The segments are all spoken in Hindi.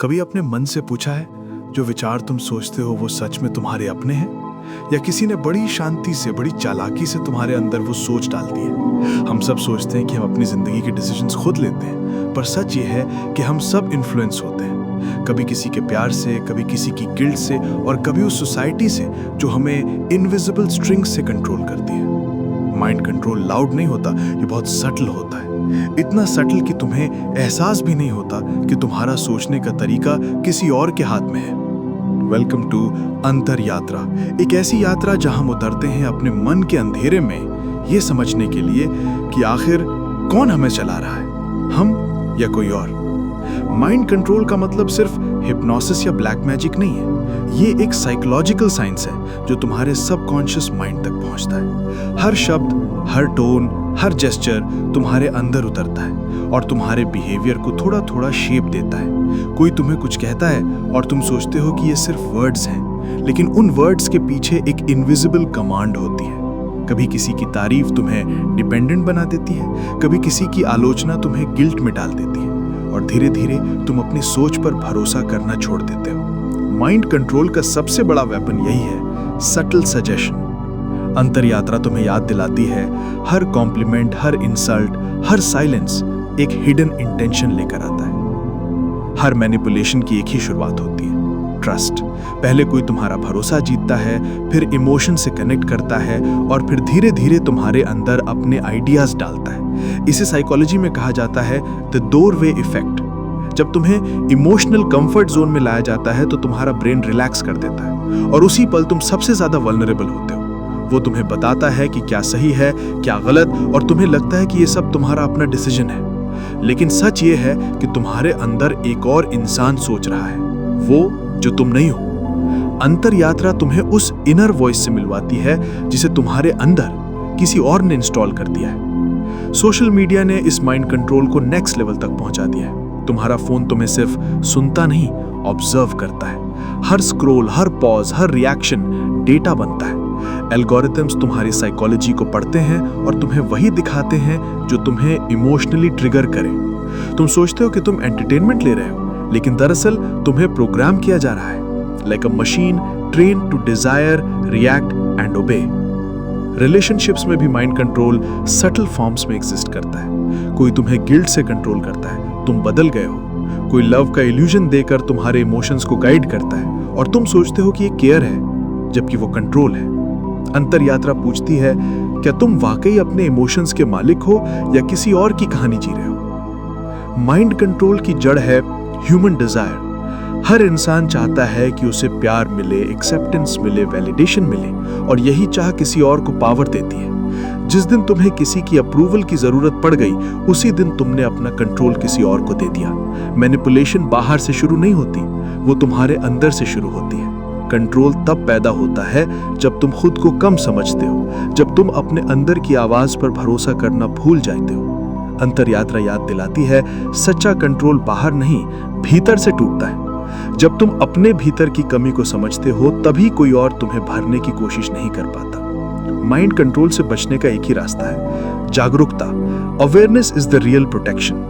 कभी अपने मन से पूछा है, जो विचार तुम सोचते हो वो सच में तुम्हारे अपने हैं, या किसी ने बड़ी शांति से, बड़ी चालाकी से तुम्हारे अंदर वो सोच डाल दी है? हम सब सोचते हैं कि हम अपनी जिंदगी के डिसीजंस खुद लेते हैं, पर सच ये है कि हम सब इन्फ्लुएंस होते हैं, कभी किसी के प्यार से, कभी किसी की गिल्ट से, और कभी उस सोसाइटी से जो हमें इनविजिबल स्ट्रिंग्स से कंट्रोल करती है। माइंड कंट्रोल लाउड नहीं होता, ये बहुत सटल होता है, इतना सटल कि तुम्हें एहसास भी नहीं होता कि तुम्हारा सोचने का तरीका किसी और के हाथ में है। वेलकम टू अंतर यात्रा, एक ऐसी यात्रा जहां हम उतरते हैं अपने मन के अंधेरे में, ये समझने के लिए कि आखिर कौन हमें चला रहा है, हम या कोई और। माइंड कंट्रोल का मतलब सिर्फ हिप्नोसिस या ब्लैक मैजिक नहीं है, ये एक साइकोलॉजिकल साइंस है जो तुम्हारे सबकॉन्शियस माइंड तक पहुंचता है। हर शब्द, हर टोन, हर जेस्चर तुम्हारे अंदर उतरता है और तुम्हारे बिहेवियर को थोड़ा थोड़ा शेप देता है। कोई तुम्हें कुछ कहता है और तुम सोचते हो कि ये सिर्फ वर्ड्स हैं, लेकिन उन वर्ड्स के पीछे एक इनविजिबल कमांड होती है। कभी किसी की तारीफ तुम्हें डिपेंडेंट बना देती है, कभी किसी की आलोचना तुम्हें गिल्ट में डाल देती है, और धीरे धीरे तुम अपनी सोच पर भरोसा करना छोड़ देते हो। माइंड कंट्रोल का सबसे बड़ा वेपन यही है, सटल सजेशन। अंतर यात्रा तुम्हें याद दिलाती है, हर कॉम्प्लीमेंट, हर इंसल्ट, हर साइलेंस एक हिडन इंटेंशन लेकर आता है। हर मैनिपुलेशन की एक ही शुरुआत होती है, ट्रस्ट। पहले कोई तुम्हारा भरोसा जीतता है, फिर इमोशन से कनेक्ट करता है, और फिर धीरे धीरे तुम्हारे अंदर अपने आइडियाज डालता है। इसे साइकोलॉजी में कहा जाता है द डोरवे इफेक्ट। जब तुम्हें इमोशनल कंफर्ट जोन में लाया जाता है तो तुम्हारा ब्रेन रिलैक्स कर देता है, और उसी पल तुम सबसे ज्यादा वल्नरेबल होते हो। वो तुम्हें बताता है कि क्या सही है, क्या गलत, और तुम्हें लगता है कि ये सब तुम्हारा अपना डिसीजन है। लेकिन सच ये है कि तुम्हारे अंदर एक और इंसान सोच रहा है, वो जो तुम नहीं हो। अंतर यात्रा तुम्हें उस इनर वॉइस से मिलवाती है जिसे तुम्हारे अंदर किसी और ने इंस्टॉल कर दिया है। सोशल मीडिया ने इस माइंड कंट्रोल को नेक्स्ट लेवल तक पहुंचा दिया है। तुम्हारा फोन तुम्हें सिर्फ सुनता नहीं, ऑब्जर्व करता है। हर स्क्रॉल, हर पॉज, हर रिएक्शन डेटा बनता है। एल्गोरिथम्स तुम्हारी साइकोलॉजी को पढ़ते हैं और तुम्हें वही दिखाते हैं जो तुम्हें इमोशनली ट्रिगर करे। तुम सोचते हो कि तुम एंटरटेनमेंट ले रहे हो, लेकिन दरअसल तुम्हें प्रोग्राम किया जा रहा है, like a machine train to desire, react and obey. Relationships में भी माइंड कंट्रोल सटल फॉर्म्स में एग्जिस्ट करता है। कोई तुम्हें गिल्ट से कंट्रोल करता है, तुम बदल गए हो। कोई लव का इल्यूजन देकर तुम्हारे इमोशंस को गाइड करता है, और तुम सोचते हो कि ये केयर है, जबकि वो कंट्रोल है। अंतर यात्रा पूछती है, क्या तुम वाकई अपने इमोशंस के मालिक हो या किसी और की कहानी जी रहे हो? माइंड कंट्रोल की जड़ है ह्यूमन डिजायर। हर इंसान चाहता है कि उसे प्यार मिले, एक्सेप्टेंस मिले, वैलिडेशन मिले, और यही चाह किसी और को पावर देती है। जिस दिन तुम्हें किसी की अप्रूवल की जरूरत पड़ गई, उसी दिन तुमने अपना कंट्रोल किसी और को दे दिया। मैनिपुलेशन बाहर से शुरू नहीं होती, वो तुम्हारे अंदर से शुरू होती है। कंट्रोल तब पैदा होता है जब तुम खुद को कम समझते हो, जब तुम अपने अंदर की आवाज पर भरोसा करना भूल जाते हो। अंतर यात्रा याद दिलाती है, सच्चा कंट्रोल बाहर नहीं, भीतर से टूटता है। जब तुम अपने भीतर की कमी को समझते हो, तभी कोई और तुम्हें भरने की कोशिश नहीं कर पाता। माइंड कंट्रोल से बचने का एक ही रास्ता है, जागरूकता। Awareness is the real protection.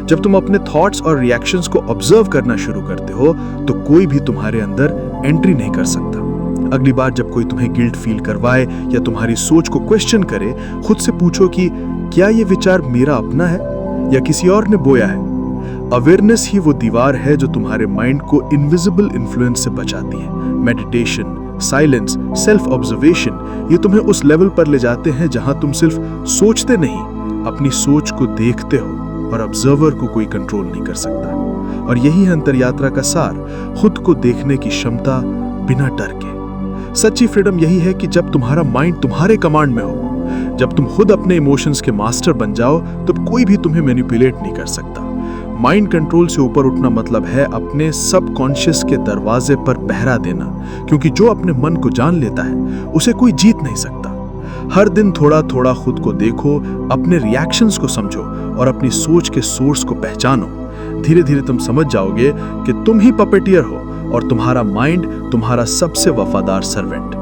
जब तुम अपने थॉट्स और रिएक्शंस को ऑब्जर्व करना शुरू करते हो, तो कोई भी तुम्हारे अंदर एंट्री नहीं कर सकता। अगली बार जब कोई तुम्हें गिल्ट फील करवाए या तुम्हारी सोच को क्वेश्चन करे, खुद से पूछो कि क्या ये विचार मेरा अपना है या किसी और ने बोया है। अवेयरनेस ही वो दीवार है जो तुम्हारे माइंड को इनविजिबल इन्फ्लुएंस से बचाती है। मेडिटेशन, साइलेंस, सेल्फ ऑब्जर्वेशन, ये तुम्हें उस लेवल पर ले जाते हैं जहां तुम सिर्फ सोचते नहीं, अपनी सोच को देखते हो, और ऑब्जर्वर को कोई कंट्रोल नहीं कर सकता। और यही है अंतर यात्रा का सार, खुद को देखने की क्षमता बिना डर के। सच्ची फ्रीडम यही है कि जब तुम्हारा माइंड तुम्हारे कमांड में हो, जब तुम खुद अपने इमोशंस के मास्टर बन जाओ, तब कोई भी तुम्हें मैनिपुलेट नहीं कर सकता। माइंड कंट्रोल से ऊपर उठना मतलब है अपने सबकॉन्शियस के दरवाजे पर पहरा देना, क्योंकि जो अपने मन को जान लेता है उसे कोई जीत नहीं सकता। हर दिन थोड़ा थोड़ा खुद को देखो, अपने रिएक्शंस को समझो, और अपनी सोच के सोर्स को पहचानो। धीरे धीरे तुम समझ जाओगे कि तुम ही पपेटियर हो, और तुम्हारा माइंड तुम्हारा सबसे वफादार सर्वेंट।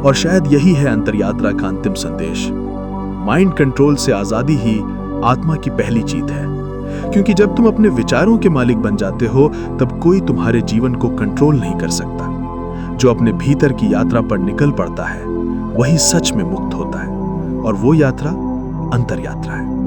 और शायद यही है अंतर यात्रा का अंतिम संदेश। माइंड कंट्रोल से आजादी ही आत्मा की पहली जीत है। क्योंकि जब तुम अपने विचारों के मालिक बन जाते हो तब कोई तुम्हारे जीवन को कंट्रोल नहीं कर सकता। जो अपने भीतर की यात्रा पर निकल पड़ता है वही सच में मुक्त होता है, और वो यात्रा अंतर यात्रा है।